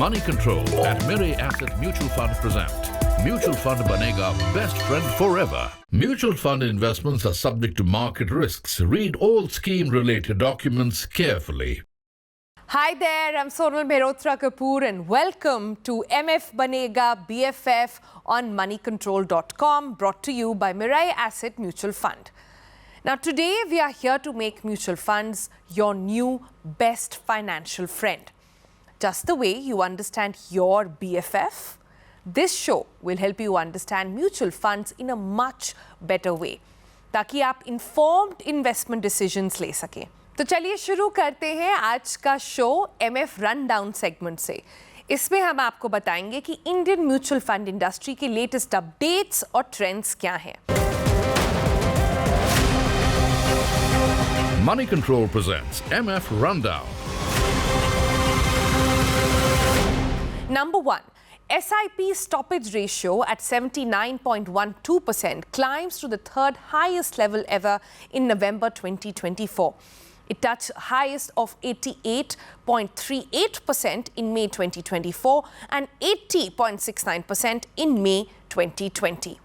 Money Control and Mirae Asset Mutual Fund present Mutual Fund Banega Best Friend Forever. Mutual fund investments are subject to market risks. Read all scheme-related documents carefully. Hi there, I'm Sonal Mehrotra Kapoor and welcome to MF Banega BFF on moneycontrol.com, brought to you by Mirae Asset Mutual Fund. Now today we are here to make mutual funds your new best financial friend. Just the way you understand your BFF, this show will help you understand mutual funds in a much better way, ताकि आप informed investment decisions ले सकें. तो चलिए शुरू करते हैं आज का शो MF रनडाउन सेगमेंट से. इसमें हम आपको बताएंगे कि इंडियन म्यूचुअल फंड इंडस्ट्री के लेटेस्ट अपडेट्स और ट्रेंड्स क्या हैं. Money Control presents MF Rundown. Number 1. SIP stoppage ratio at 79.12% climbs to the third highest level ever in November 2024. It touched highest of 88.38% in May 2024 and 80.69% in May 2020.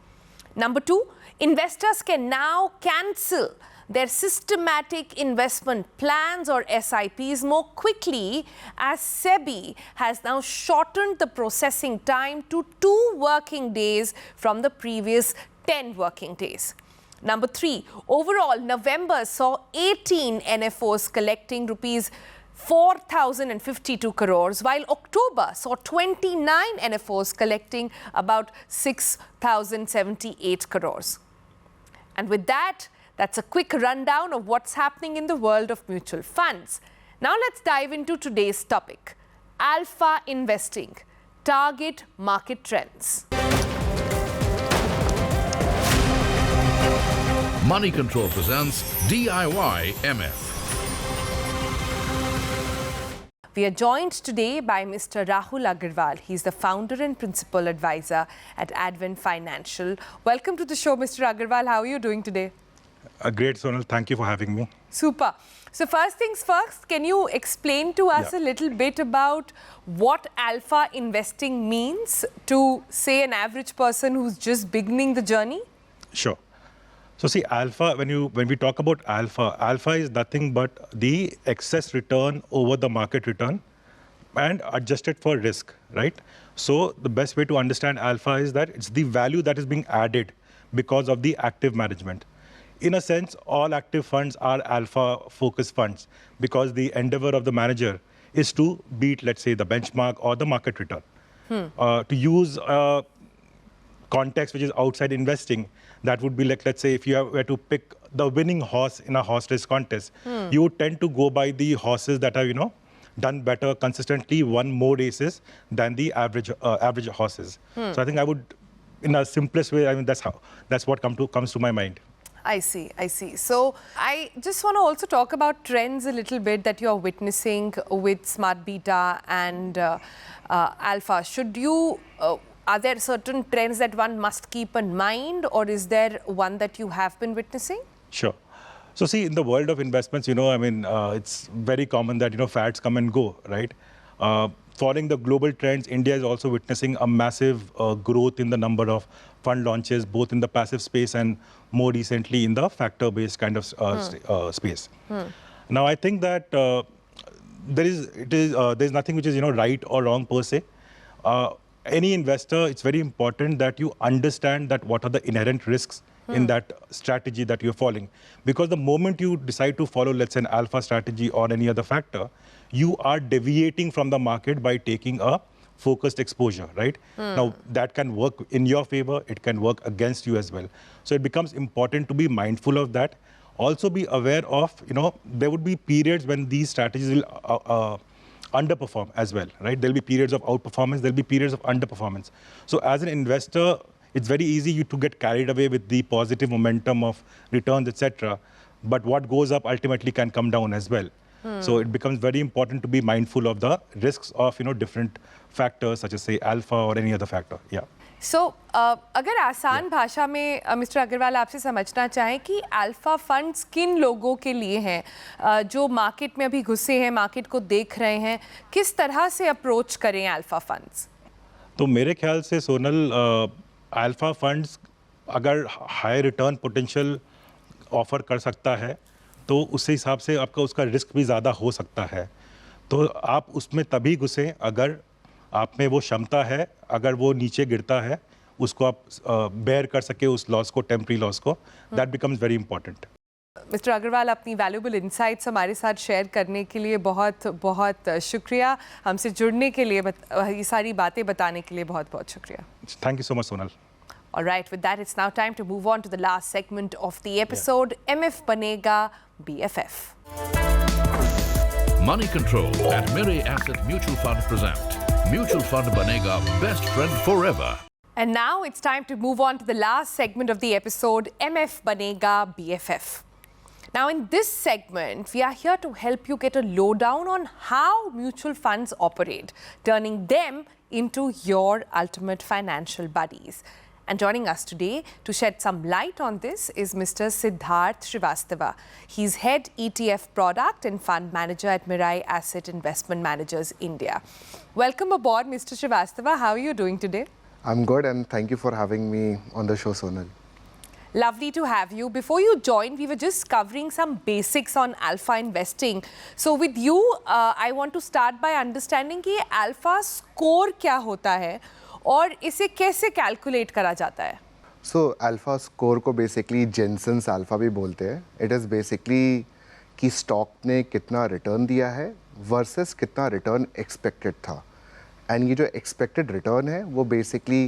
Number 2, investors can now cancel their systematic investment plans or SIPs more quickly, as SEBI has now shortened the processing time to 2 working days from the previous 10 working days. Number 3, overall, November saw 18 NFOs collecting rupees 4,052 crores, while October saw 29 NFOs collecting about 6,078 crores. And with that, that's a quick rundown of what's happening in the world of mutual funds. Now let's dive into today's topic, Alpha Investing, Target Market Trends. Money Control presents DIY MF. We are joined today by Mr. Rahul Agarwal. He's the founder and principal advisor at Advent Financial. Welcome to the show, Mr. Agarwal. How are you doing today? Great, Sonal. Thank you for having me. Super. So first things first, can you explain to us a little bit about what alpha investing means to, say, an average person who's just beginning the journey? Sure. So see, alpha, when we talk about alpha is nothing but the excess return over the market return and adjusted for risk, right? So the best way to understand alpha is that it's the value that is being added because of the active management. In a sense, all active funds are alpha-focused funds because the endeavor of the manager is to beat, let's say, the benchmark or the market return. To use a context which is outside investing, that would be like, let's say, if you were to pick the winning horse in a horse race contest, you would tend to go by the horses that have, done better consistently, won more races than the average horses. So I think I would, in a simplest way, I mean, that's what comes to my mind. I see. So I just want to also talk about trends a little bit that you are witnessing with Smart Beta and Alpha. Are there certain trends that one must keep in mind, or is there one that you have been witnessing? Sure. So see, in the world of investments, it's very common that, fads come and go, right? Following the global trends, India is also witnessing a massive growth in the number of fund launches, both in the passive space and more recently in the factor-based kind of space. Now, I think that there's nothing which is right or wrong per se. Any investor, it's very important that you understand that what are the inherent risks in that strategy that you're following. Because the moment you decide to follow, let's say, an alpha strategy or any other factor, you are deviating from the market by taking a focused exposure, right? Now, that can work in your favor, it can work against you as well. So it becomes important to be mindful of that. Also be aware of, there would be periods when these strategies will underperform as well, right? There'll be periods of outperformance, there'll be periods of underperformance. So as an investor, it's very easy to get carried away with the positive momentum of returns, etc. But what goes up ultimately can come down as well. So it becomes very important to be mindful of the risks of different factors such as, say, alpha or any other factor. Yeah. सो अगर आसान भाषा में mister Agarwal आपसे समझना चाहें कि alpha funds किन लोगों के लिए हैं, जो मार्केट में अभी घुसे हैं, मार्केट को देख रहे हैं, किस तरह से अप्रोच करें अल्फा फंड्स? तो मेरे ख्याल से सोनल, अल्फा फंड्स अगर हाई रिटर्न पोटेंशियल ऑफर कर सकता है तो उस हिसाब से आपका उसका रिस्क भी ज़्यादा हो सकता है। तो आप उसमें तभी घुसें अगर आप में वो क्षमता है, अगर वो नीचे गिरता है उसको आप बेयर कर सके, उस लॉस को, टेम्पररी लॉस को। That becomes very important. Mister Agarwal, अपनी वैल्यूबल इंसाइट्स हमारे साथ शेयर करने के लिए बहुत बहुत शुक्रिया। हमसे जुड़ने के लिए, ये सारी बातें बताने के लिए बहुत बहुत शुक्रिया। Thank you so much Sonal. All right, with that, it's now time to move on to the last segment of the episode, MF Banega BFF. Money Control and Mirae Asset Mutual Fund present Mutual Fund Banega Best Friend Forever. And now it's time to move on to the last segment of the episode, MF Banega BFF. Now, in this segment, we are here to help you get a lowdown on how mutual funds operate, turning them into your ultimate financial buddies. And joining us today to shed some light on this is Mr. Siddharth Srivastava. He's Head ETF Product and Fund Manager at Mirae Asset Investment Managers, India. Welcome aboard, Mr. Srivastava. How are you doing today? I'm good, and thank you for having me on the show, Sonal. Lovely to have you. Before you joined, we were just covering some basics on alpha investing. So with you, I want to start by understanding कि alpha score क्या होता है और इसे कैसे calculate करा जाता है? So alpha score को basically Jensen's alpha भी बोलते हैं. It is basically कि स्टॉक ने कितना रिटर्न दिया है वर्सेस कितना रिटर्न एक्सपेक्टेड था. एंड ये जो एक्सपेक्टेड रिटर्न है वो basically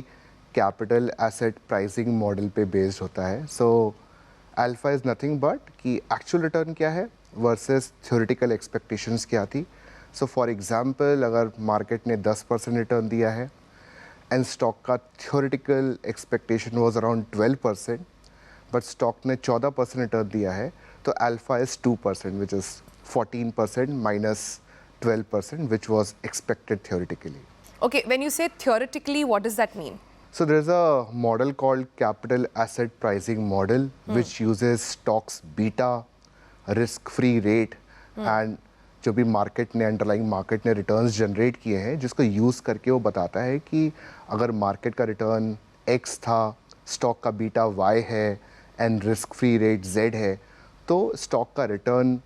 capital asset pricing model पे बेस्ड होता है. So alpha is nothing but कि एक्चुअल रिटर्न क्या है वर्सेस थ्योरेटिकल एक्सपेक्टेशंस क्या थी. सो फॉर एग्जांपल, अगर मार्केट ने 10% रिटर्न दिया है एंड स्टॉक का theoretical expectation was around 12%, but stock ने 14% रिटर्न दिया है, तो alpha is 2%, which is 14% minus 12%, which was expected theoretically. Okay, when you say theoretically, what does that mean? So there's a model called capital asset pricing model, which uses stocks beta, risk-free rate, and जो भी market ने, underlying market ने returns generate किए हैं, जिसको use करके वो बताता है कि अगर मार्केट का रिटर्न x था, स्टॉक का बीटा y है and risk free rate z है, तो स्टॉक का रिटर्न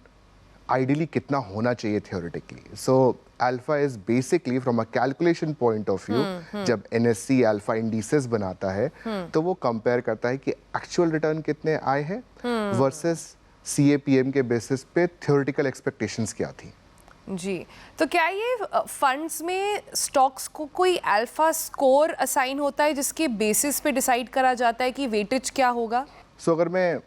आइडियली कितना होना चाहिए theoretically. So alpha is basically from a calculation point of view, जब एनएससी अल्फा इंडिसेस बनाता है तो वो कंपेयर करता है कि एक्चुअल रिटर्न कितने आए हैं वर्सेस सीएपीएम के बेसिस पे थियोरेटिकल एक्सपेक्टेशंस क्या थी. जी, तो क्या ये फंड्स में स्टॉक्स को कोई अल्फा स्कोर असाइन होता है जिसके बेसिस पे डिसाइड करा जाता है कि वेटेज क्या होगा? सो अगर मैं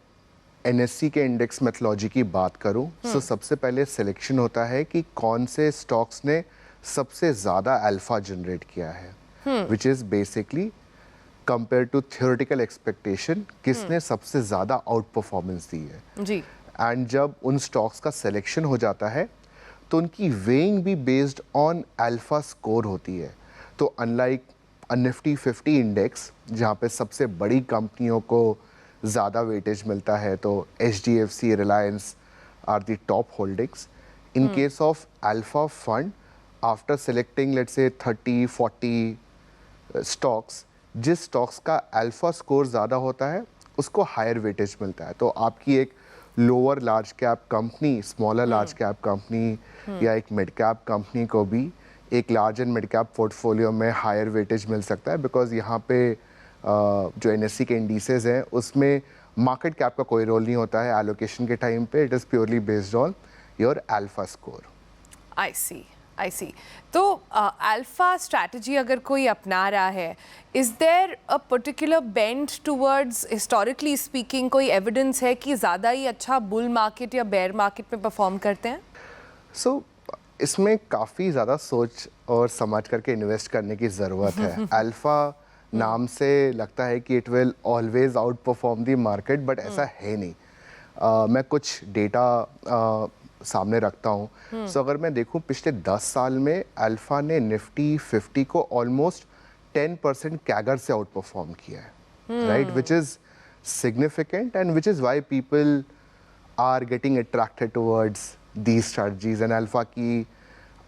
एनएससी के इंडेक्स मेथोलॉजी की बात करूं, तो सबसे पहले सिलेक्शन होता है कि कौन से स्टॉक्स ने सबसे ज़्यादा अल्फा जनरेट किया है, which is basically compare to theoretical expectation, किसने सबसे ज़्यादा आउट परफॉर्मेंस दी है. जी. एंड जब उन स्टॉक्स का सिलेक्शन हो जाता है तो उनकी वेइंग भी बेस्ड ऑन अल्फा स्कोर होती है. तो अनलाइक निफ्टी 50 इंडेक्स जहाँ पे सबसे बड़ी कंपनियों को ज़्यादा वेटेज मिलता है, तो HDFC, Reliance are the top holdings. In case of alpha fund, after selecting let's say 30-40 stocks, जिस स्टॉक्स का अल्फा स्कोर ज़्यादा होता है उसको हायर वेटेज मिलता है. तो आपकी एक lower large cap company, smaller large cap company या एक मिड कैप कंपनी को भी एक large and mid cap portfolio में हायर वेटेज मिल सकता है, बिकॉज यहाँ पे जो एनएससी के इंडिसेस हैं उसमें मार्केट कैप का कोई रोल नहीं होता है एलोकेशन के टाइम पे. It is purely based on your alpha score. I see. तो अल्फा स्ट्रैटेजी अगर कोई अपना रहा है, is there a particular bend towards, historically speaking कोई एविडेंस है कि ज़्यादा ही अच्छा बुल मार्केट या बेयर मार्केट में परफॉर्म करते हैं? सो इसमें काफ़ी ज़्यादा सोच और समझ करके इन्वेस्ट करने की ज़रूरत है. अल्फा नाम से लगता है कि it will always out perform the market, but ऐसा है नहीं. मैं कुछ डेटा सामने रखता हूँ. सो अगर मैं देखूँ पिछले 10 साल में अल्फा ने निफ्टी 50 को ऑलमोस्ट 10% कैगर से आउट परफॉर्म किया है, right, which is significant and which is why people are getting attracted towards these strategies. And alpha की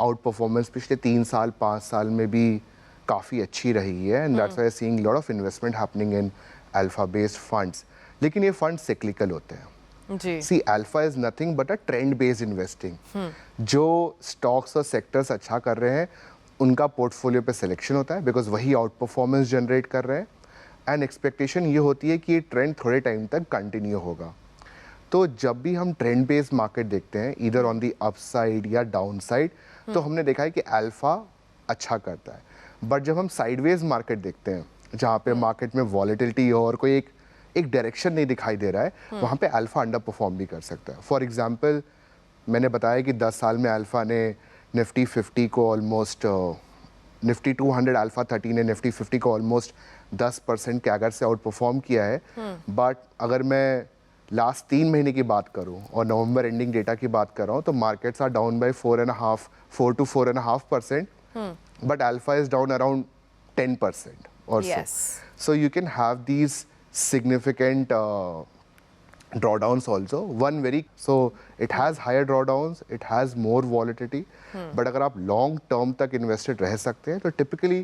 आउट परफॉर्मेंस पिछले 3 साल 5 साल में भी काफ़ी अच्छी रही है, and that's why seeing lot of investment happening in alpha based funds. लेकिन ये फंड सिक्लिकल होते हैं। जी see alpha is nothing but a trend based investing. जो स्टॉक्स और सेक्टर्स अच्छा कर रहे हैं उनका पोर्टफोलियो पे सिलेक्शन होता है, बिकॉज वही आउट परफॉर्मेंस जनरेट कर रहे हैं, एंड एक्सपेक्टेशन ये होती है कि ये ट्रेंड थोड़े टाइम तक कंटिन्यू होगा। तो जब भी हम ट्रेंड बेस्ड मार्केट देखते हैं इधर ऑन दी अपसाइड या डाउन साइड, तो हमने देखा है कि अल्फा अच्छा करता है। बट जब हम साइडवेज मार्केट देखते हैं जहाँ पे मार्केट में वॉलेटिलिटी हो और कोई एक डायरेक्शन नहीं दिखाई दे रहा है, वहाँ पे अल्फा अंडर परफॉर्म भी कर सकता है। फॉर एग्जांपल मैंने बताया कि 10 साल में अल्फा ने निफ्टी 50 को ऑलमोस्ट निफ्टी 200 अल्फा 30 ने निफ्टी 50 को ऑलमोस्ट 10% कैगर से आउट परफॉर्म किया है। बट अगर मैं लास्ट 3 महीने की बात करूं और नवंबर एंडिंग डेटा की बात कर रहा हूं, तो markets are down by 4 to 4.5%, but alpha is down around 10% or Yes. so you can have these significant drawdowns also. So it has higher drawdowns, it has more volatility, but अगर आप long term तक invested रह सकते हैं, तो typically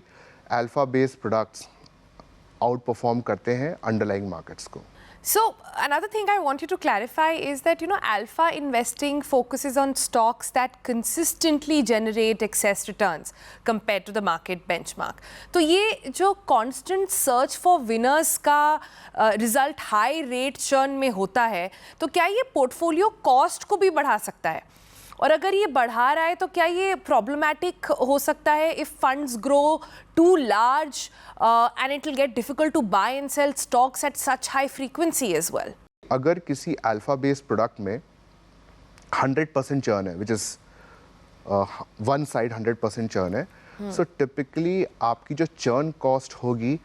alpha based products outperform करते हैं underlying markets को। So another thing I want you to clarify is that, you know, alpha investing focuses on stocks that consistently generate excess returns compared to the market benchmark. तो ये जो constant search for winners का result high rate churn में होता है, तो क्या ये portfolio cost को भी बढ़ा सकता है? और अगर ये बढ़ा रहा है तो क्या ये प्रॉब्लमैटिक हो सकता है if funds grow too large and it will get difficult to buy and sell stocks at such high frequency as well? अगर किसी अल्फा बेस्ड प्रोडक्ट में 100% चर्न है, which is one side 100% churn है, so typically आपकी जो churn cost होगी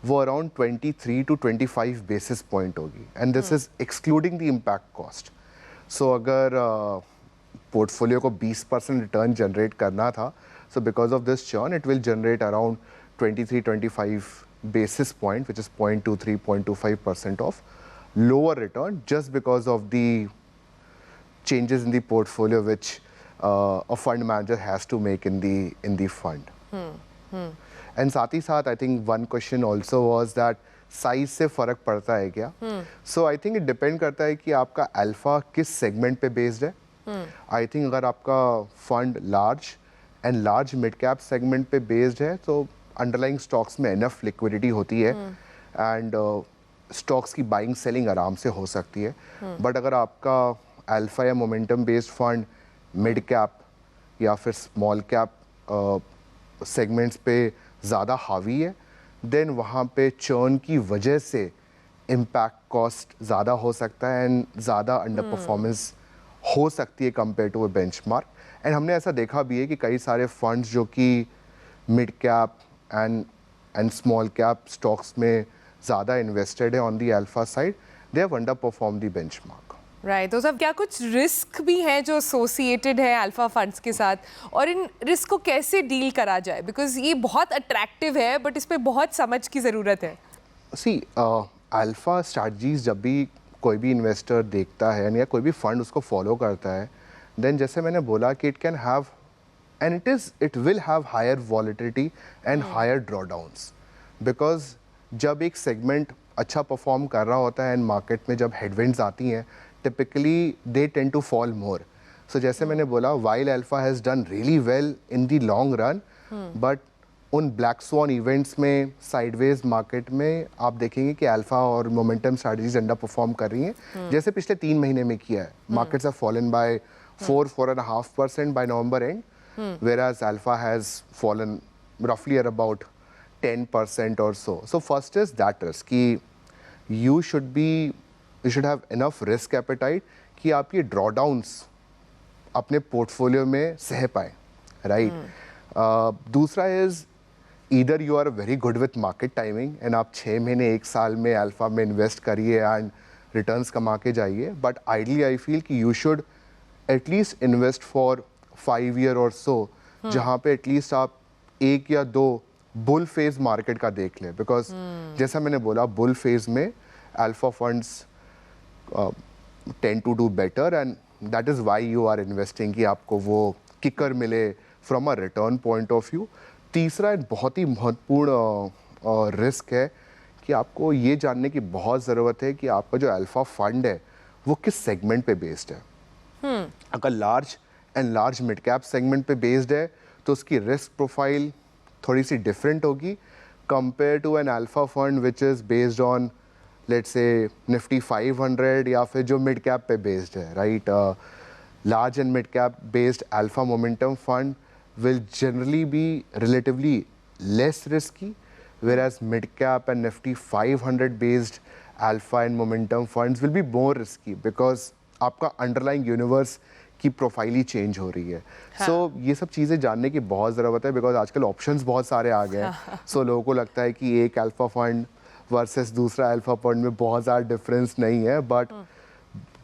वो around 23 to 25 basis point होगी, and this is excluding the impact cost. So अगर पोर्टफोलियो को 20% रिटर्न जनरेट करना था, so because of this churn it will generate around 23-25 basis point, which is 0.23-0.25% of lower return, just because of the changes in the portfolio which a fund manager has to make in the fund. And साथ ही साथ I think one question also was that size से फर्क पड़ता है क्या? So I think it depend करता है कि आपका अल्फा किस सेगमेंट पे बेस्ड है। आई थिंक अगर आपका fund large mid cap segment पे बेस्ड है, तो अंडरलाइंग स्टॉक्स में इनफ लिक्विडिटी होती है, एंड स्टॉक्स की बाइंग सेलिंग आराम से हो सकती है। बट अगर आपका अल्फा या momentum based fund mid cap या फिर स्मॉल कैप सेगमेंट्स पे ज़्यादा हावी है, देन वहाँ पे चर्न की वजह से इम्पैक्ट कॉस्ट ज़्यादा हो सकता है एंड ज़्यादा अंडर परफॉर्मेंस हो सकती है compare to a benchmark. And हमने ऐसा देखा भी है कि कई सारे फंड्स जो कि mid cap and small cap stocks में ज़्यादा इन्वेस्टेड है on the alpha side, they have under perform the benchmark. Right, तो सब क्या कुछ रिस्क भी हैं जो एसोसिएटेड है अल्फा फंड्स के साथ, और इन रिस्क को कैसे डील करा जाए? बिकॉज ये बहुत अट्रैक्टिव है बट इस पे बहुत समझ की ज़रूरत है। सी अल्फा स्ट्रैटेजीज जब भी कोई भी इन्वेस्टर देखता है या कोई भी फंड उसको फॉलो करता है, देन जैसे मैंने बोला कि it can have and it will have higher volatility and higher drawdowns, because जब एक सेगमेंट अच्छा परफॉर्म कर रहा होता है एंड मार्केट में जब हेडविंड्स आती हैं, typically they tend to fall more. So जैसे मैंने बोला, while alpha has done really well in the long run, but उन ब्लैक स्वॉन इवेंट्स में साइडवेज मार्केट में आप देखेंगे कि अल्फा और मोमेंटम स्ट्रैटेजीज अंडर परफॉर्म कर रही हैं, जैसे पिछले 3 महीने में किया है। Markets have fallen bye 4.5% by November end, whereas alpha has fallen roughly at about 10% or so. So first is that risk कि you should have enough risk appetite कि आप ये drawdowns अपने पोर्टफोलियो में सह पाए, राइट। दूसरा is either you are very good with market timing and आप 6 महीने 1 साल में अल्फा में इन्वेस्ट करिए एंड रिटर्न्स कमा के जाइए, बट आइडली आई फील कि you should at least invest for 5 year और सो, जहाँ पे एटलीस्ट आप 1 या 2 बुल फेज मार्केट का देख लें, बिकॉज जैसा मैंने बोला बुल फेज में alpha funds tend to do better and that is why you are investing, कि आपको वो किकर मिले from a return point of view. तीसरा एक बहुत ही महत्वपूर्ण रिस्क है कि आपको ये जानने की बहुत ज़रूरत है कि आपका जो अल्फा फंड है वो किस सेगमेंट पे बेस्ड है। अगर लार्ज मिड कैप सेगमेंट पे बेस्ड है तो उसकी रिस्क प्रोफाइल थोड़ी सी डिफरेंट होगी compare to an alpha fund which is based on let's say Nifty 500 या फिर जो मिड कैप पे बेस्ड है, right. Large and mid cap based alpha momentum fund will generally be relatively less risky, whereas mid-cap and Nifty 500 based alpha and momentum funds will be more risky because आपका underlying universe की profile ही change हो रही है। सो ये सब चीज़ें जानने की बहुत ज़रूरत है बिकॉज आजकल ऑप्शंस बहुत सारे आ गए हैं। सो लोगों को लगता है कि एक अल्फा फंड वर्सेस दूसरा अल्फा फंड में बहुत ज़्यादा डिफरेंस नहीं है, but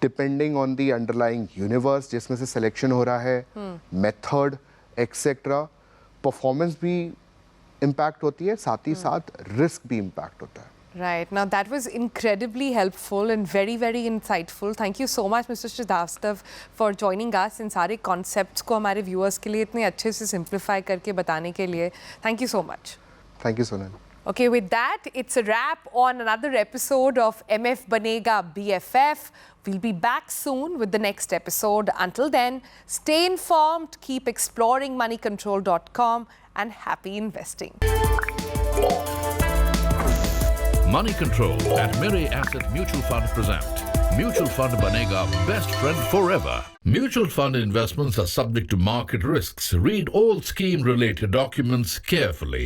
depending on the underlying universe जिसमें से सिलेक्शन हो रहा है, मेथड एक्सेट्रा, परफॉर्मेंस भी इम्पैक्ट होती है, साथ ही साथ रिस्क भी इम्पैक्ट होता है। Right. Now that was incredibly helpful and very, very insightful. Thank you so much, Mr. Sridhastav, for joining us इन सारे concepts को हमारे viewers के लिए इतने अच्छे से simplify करके बताने के लिए. Thank you so much. Thank you, Sonal. Okay, with that, it's a wrap on another episode of MF Banega BFF. We'll be back soon with the next episode. Until then, stay informed, keep exploring moneycontrol.com, and happy investing. Money Control and Mirae Asset Mutual Fund present Mutual Fund Banega Best Friend Forever. Mutual fund investments are subject to market risks. Read all scheme-related documents carefully.